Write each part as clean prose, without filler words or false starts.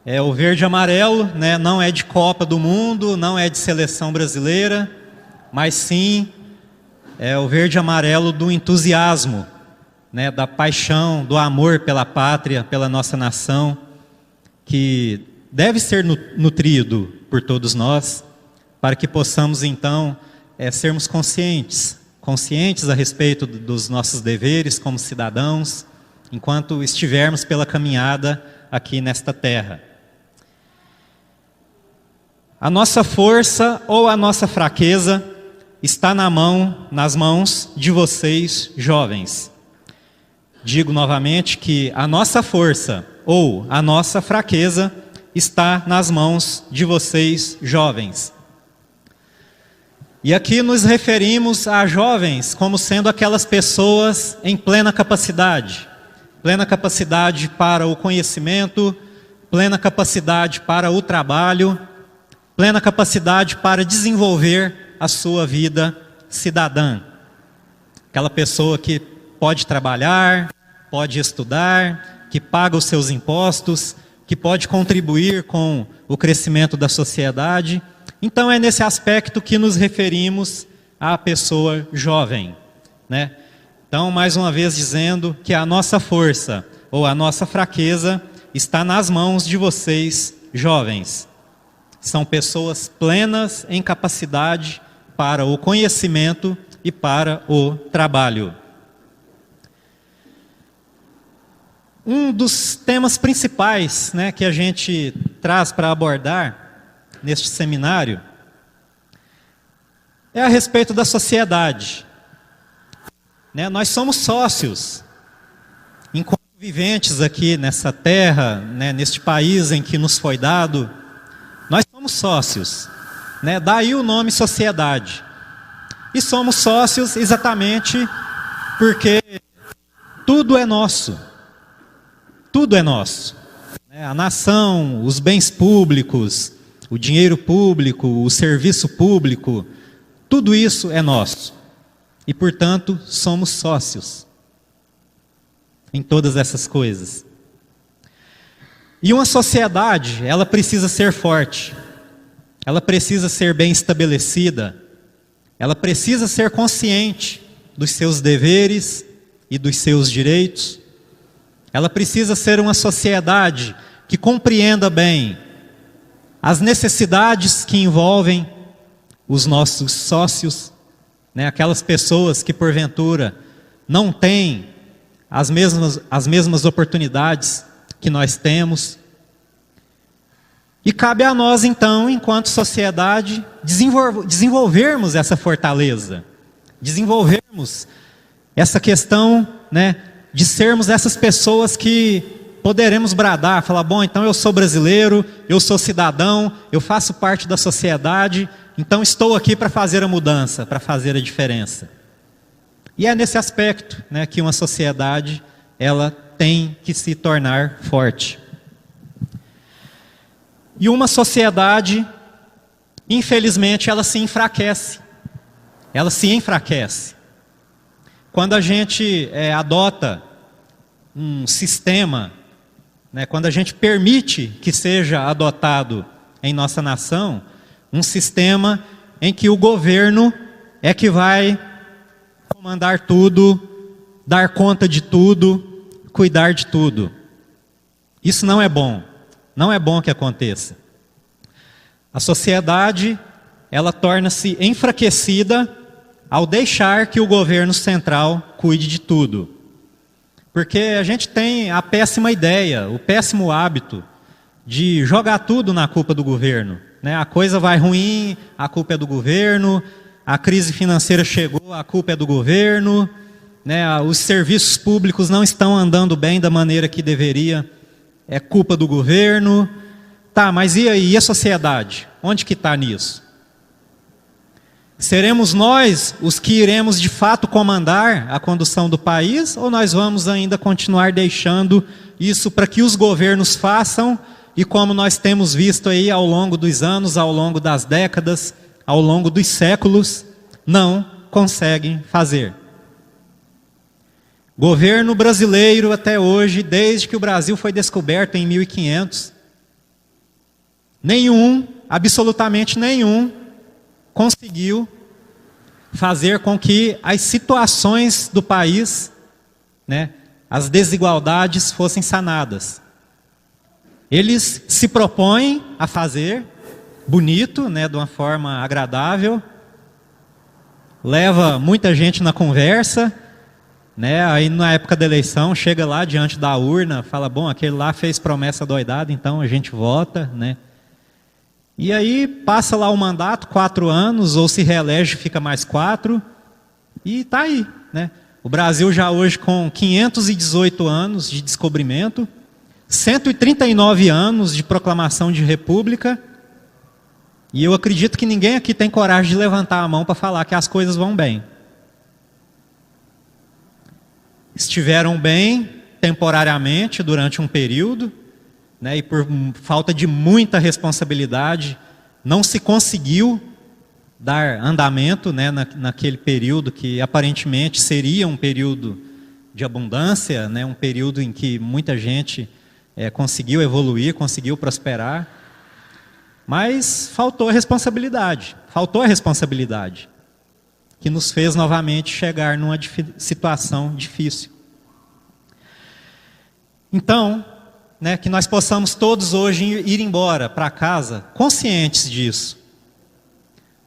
O verde e amarelo, né, não é de Copa do Mundo, não é de seleção brasileira, mas sim é o verde e amarelo do entusiasmo, né, da paixão, do amor pela pátria, pela nossa nação, que deve ser nutrido por todos nós, para que possamos então sermos conscientes a respeito dos nossos deveres como cidadãos, enquanto estivermos pela caminhada aqui nesta terra. A nossa força ou a nossa fraqueza está nas mãos de vocês, jovens. Digo novamente que a nossa força ou a nossa fraqueza está nas mãos de vocês, jovens. E aqui nos referimos a jovens como sendo aquelas pessoas em plena capacidade para o conhecimento, plena capacidade para o trabalho, plena capacidade para desenvolver a sua vida cidadã. Aquela pessoa que pode trabalhar, pode estudar, que paga os seus impostos, que pode contribuir com o crescimento da sociedade. Então é nesse aspecto que nos referimos à pessoa jovem, né? Então, mais uma vez dizendo que a nossa força ou a nossa fraqueza está nas mãos de vocês, jovens. São pessoas plenas em capacidade para o conhecimento e para o trabalho. Um dos temas principais, né, que a gente traz para abordar neste seminário é a respeito da sociedade. Né, nós somos sócios, enquanto viventes aqui nessa terra, né, neste país em que nos foi dado, nós somos sócios, né, daí o nome sociedade. E somos sócios exatamente porque tudo é nosso. Tudo é nosso. A nação, os bens públicos, o dinheiro público, o serviço público, tudo isso é nosso. E, portanto, somos sócios em todas essas coisas. E uma sociedade, ela precisa ser forte, ela precisa ser bem estabelecida, ela precisa ser consciente dos seus deveres e dos seus direitos. Ela precisa ser uma sociedade que compreenda bem as necessidades que envolvem os nossos sócios, né? Aquelas pessoas que porventura não têm as mesmas oportunidades que nós temos. E cabe a nós então, enquanto sociedade, desenvolvermos essa fortaleza, desenvolvermos essa questão, né, de sermos essas pessoas que poderemos bradar, falar, bom, então eu sou brasileiro, eu sou cidadão, eu faço parte da sociedade, então estou aqui para fazer a mudança, para fazer a diferença. E é nesse aspecto, né, que uma sociedade ela tem que se tornar forte. E uma sociedade, infelizmente, ela se enfraquece. Ela se enfraquece. Quando a gente adota um sistema, né, quando a gente permite que seja adotado em nossa nação, um sistema em que o governo é que vai comandar tudo, dar conta de tudo, cuidar de tudo. Isso não é bom. Não é bom que aconteça. A sociedade, ela torna-se enfraquecida ao deixar que o governo central cuide de tudo. Porque a gente tem a péssima ideia, o péssimo hábito de jogar tudo na culpa do governo, né? A coisa vai ruim, a culpa é do governo, a crise financeira chegou, a culpa é do governo, né? Os serviços públicos não estão andando bem da maneira que deveria, é culpa do governo. Tá, mas e aí, e a sociedade? Onde que está nisso? Seremos nós os que iremos de fato comandar a condução do país, ou nós vamos ainda continuar deixando isso para que os governos façam, e como nós temos visto aí ao longo dos anos, ao longo das décadas, ao longo dos séculos, não conseguem fazer? Governo brasileiro até hoje, desde que o Brasil foi descoberto em 1500, nenhum, absolutamente nenhum, conseguiu fazer com que as situações do país, né, as desigualdades fossem sanadas. Eles se propõem a fazer bonito, né, de uma forma agradável, leva muita gente na conversa, né, aí na época da eleição chega lá diante da urna, fala, bom, aquele lá fez promessa doidada, então a gente vota, né? E aí passa lá o mandato, 4 anos, ou se reelege, fica mais 4, e está aí, né? O Brasil já hoje com 518 anos de descobrimento, 139 anos de proclamação de república, e eu acredito que ninguém aqui tem coragem de levantar a mão para falar que as coisas vão bem. Estiveram bem temporariamente durante um período, né, e por falta de muita responsabilidade, não se conseguiu dar andamento, né, naquele período que aparentemente seria um período de abundância, né, um período em que muita gente conseguiu evoluir, conseguiu prosperar, mas faltou a responsabilidade, que nos fez novamente chegar numa situação difícil. Então, né, que nós possamos todos hoje ir embora para casa conscientes disso.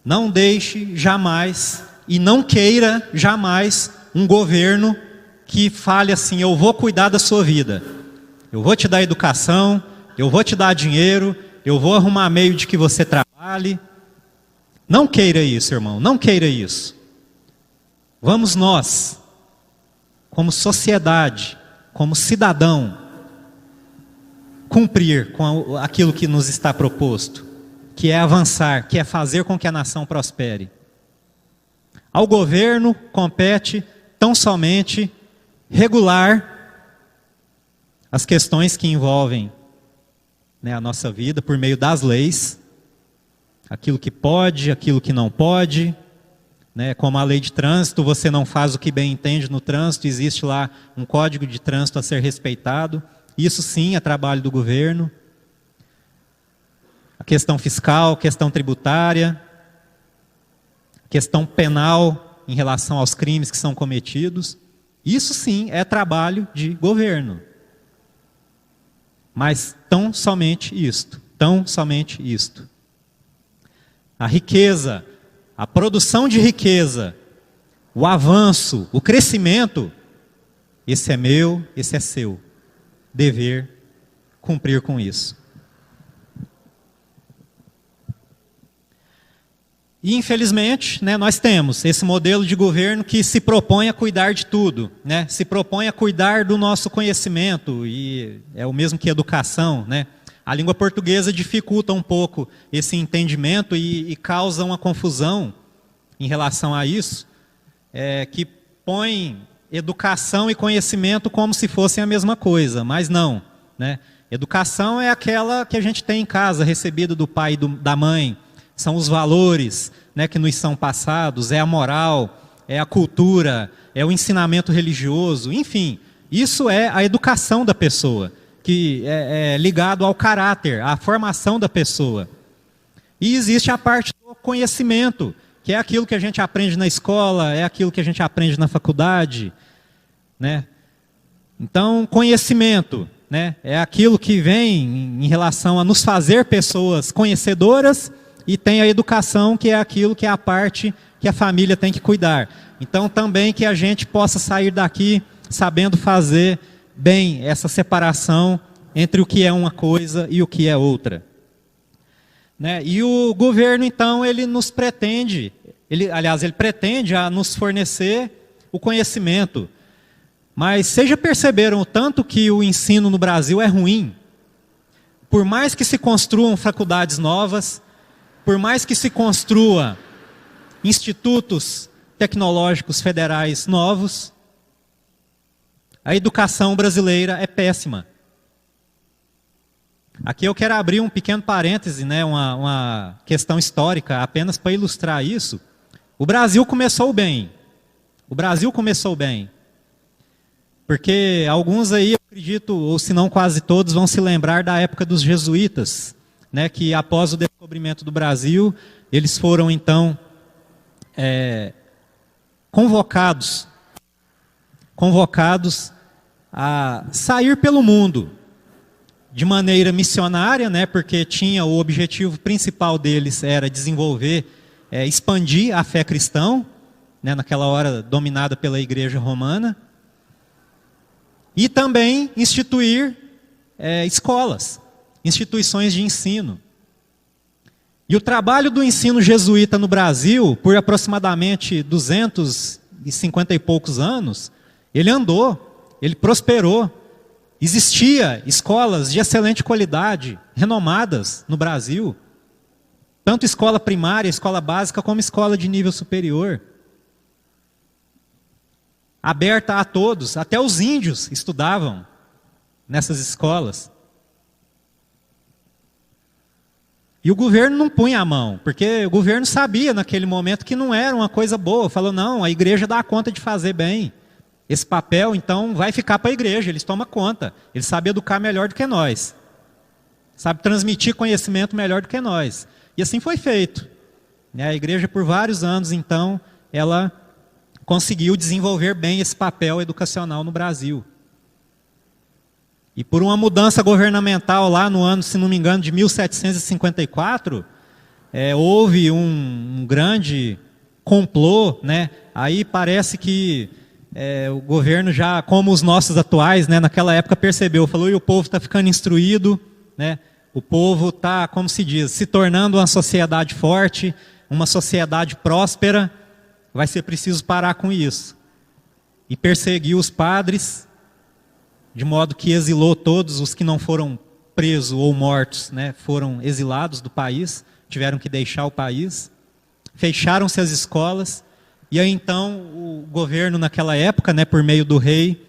Não deixe jamais e não queira jamais um governo que fale assim, eu vou cuidar da sua vida, eu vou te dar educação, eu vou te dar dinheiro, eu vou arrumar meio de que você trabalhe. Não queira isso, irmão, não queira isso. Vamos nós, como sociedade, como cidadão, cumprir com aquilo que nos está proposto, que é avançar, que é fazer com que a nação prospere. Ao governo compete tão somente regular as questões que envolvem, né, a nossa vida por meio das leis, aquilo que pode, aquilo que não pode, né, como a lei de trânsito, você não faz o que bem entende no trânsito, existe lá um código de trânsito a ser respeitado. Isso sim é trabalho do governo. A questão fiscal, questão tributária, questão penal em relação aos crimes que são cometidos. Isso sim é trabalho de governo. Mas tão somente isto, A riqueza, a produção de riqueza, o avanço, o crescimento, esse é meu, esse é seu. Dever cumprir com isso. E infelizmente, né, nós temos esse modelo de governo que se propõe a cuidar de tudo, né, se propõe a cuidar do nosso conhecimento, e é o mesmo que educação, né? A língua portuguesa dificulta um pouco esse entendimento e causa uma confusão em relação a isso, que põe educação e conhecimento como se fossem a mesma coisa, mas não, né? Educação é aquela que a gente tem em casa, recebida do pai e da mãe, são os valores, né, que nos são passados, é a moral, é a cultura, é o ensinamento religioso, enfim, isso é a educação da pessoa, que é ligado ao caráter, à formação da pessoa. E existe a parte do conhecimento, que é aquilo que a gente aprende na escola, é aquilo que a gente aprende na faculdade, né? Então, conhecimento, né, é aquilo que vem em relação a nos fazer pessoas conhecedoras, e tem a educação, que é aquilo que é a parte que a família tem que cuidar. Então, também que a gente possa sair daqui sabendo fazer bem essa separação entre o que é uma coisa e o que é outra. Né? E o governo, então, ele pretende a nos fornecer o conhecimento. Mas vocês já perceberam o tanto que o ensino no Brasil é ruim? Por mais que se construam faculdades novas, por mais que se construa institutos tecnológicos federais novos, a educação brasileira é péssima. Aqui eu quero abrir um pequeno parêntese, né, uma questão histórica, apenas para ilustrar isso. O Brasil começou bem. Porque alguns aí, eu acredito, ou se não quase todos, vão se lembrar da época dos jesuítas, né, que após o descobrimento do Brasil, eles foram então convocados a sair pelo mundo de maneira missionária, né, porque tinha o objetivo principal deles era desenvolver, expandir a fé cristã, né, naquela hora dominada pela Igreja Romana, e também instituir escolas, instituições de ensino. E o trabalho do ensino jesuíta no Brasil, por aproximadamente 250 e poucos anos, ele andou, ele prosperou. Existia escolas de excelente qualidade, renomadas no Brasil, tanto escola primária, escola básica, como escola de nível superior. Aberta a todos, até os índios estudavam nessas escolas. E o governo não punha a mão, porque o governo sabia naquele momento que não era uma coisa boa. Falou, não, a igreja dá conta de fazer bem. Esse papel, então, vai ficar para a igreja, eles tomam conta. Eles sabem educar melhor do que nós. Sabem transmitir conhecimento melhor do que nós. E assim foi feito. A igreja, por vários anos, então, ela conseguiu desenvolver bem esse papel educacional no Brasil. E por uma mudança governamental lá no ano, se não me engano, de 1754, houve um grande complô, né? Aí parece que o governo já, como os nossos atuais, né, naquela época percebeu, falou, e o povo está ficando instruído, né? O povo está, como se diz, se tornando uma sociedade forte, uma sociedade próspera, vai ser preciso parar com isso. E perseguiu os padres, de modo que exilou todos os que não foram presos ou mortos, né, foram exilados do país, tiveram que deixar o país. Fecharam-se as escolas, e aí então o governo naquela época, né, por meio do rei,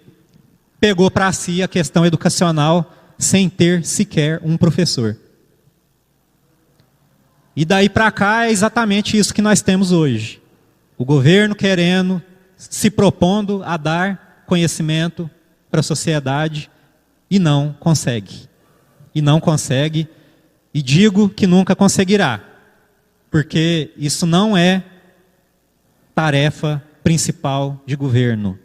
pegou para si a questão educacional sem ter sequer um professor. E daí para cá é exatamente isso que nós temos hoje. O governo querendo, se propondo a dar conhecimento para a sociedade e não consegue. E não consegue, e digo que nunca conseguirá, porque isso não é tarefa principal de governo.